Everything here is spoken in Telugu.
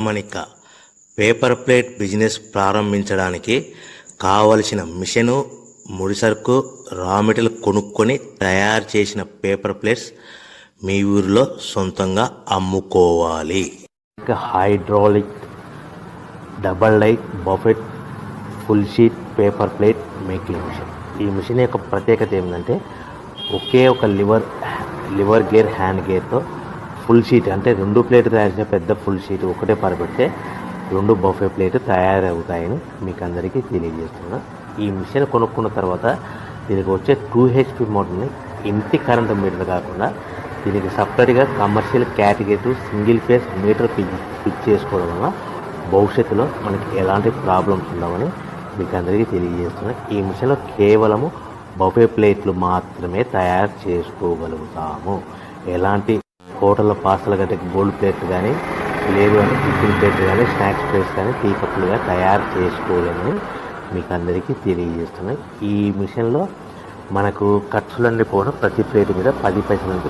మనిక పేపర్ ప్లేట్ బిజినెస్ ప్రారంభించడానికి కావలసిన మిషను, ముడిసరుకు, రా మెటీరియల్ కొనుక్కొని తయారు చేసిన పేపర్ ప్లేట్స్ మీ ఊరిలో సొంతంగా అమ్ముకోవాలి. Hydraulic double light buffet full sheet paper plate making machine. ఈ మిషన్ యొక్క ప్రత్యేకత ఏమిటంటే ఒకే ఒక లివర్ గేర్, హ్యాండ్ గేర్తో ఫుల్ షీట్ అంటే 2 ప్లేట్లు తయారు చేసే పెద్ద ఫుల్ షీట్ ఒకటే పరబెడితే 2 బఫే ప్లేట్ తయారవుతాయని మీకు అందరికీ తెలియజేస్తున్నా. ఈ మిషన్ కొనుక్కున్న తర్వాత దీనికి వచ్చే 2 HP మోటార్ని ఇంటి కరెంటు మీటర్ కాకుండా దీనికి సపరేట్గా commercial category single phase metre fix చేసుకోవడం వల్ల భవిష్యత్తులో మనకి ఎలాంటి ప్రాబ్లమ్స్ ఉండవని మీకు అందరికీ తెలియజేస్తున్నా. ఈ మిషన్లో కేవలము బఫే ప్లేట్లు మాత్రమే తయారు చేసుకోగలుగుతాము. ఎలాంటి హోటల్లో పార్సల్ గట్టే గోల్డ్ ప్లేట్లు కానీ, లేదు అంటే టిఫిన్ ప్లేట్లు కానీ, స్నాక్స్ ప్లేట్స్ కానీ, టీ కప్పులుగా తయారు చేసుకోలేమని మీకు అందరికీ తెలియజేస్తున్నాయి. ఈ మిషన్లో మనకు ఖర్చులన్నీ కూడా ప్రతి ప్లేట్ మీద 10 పైసల నుంచి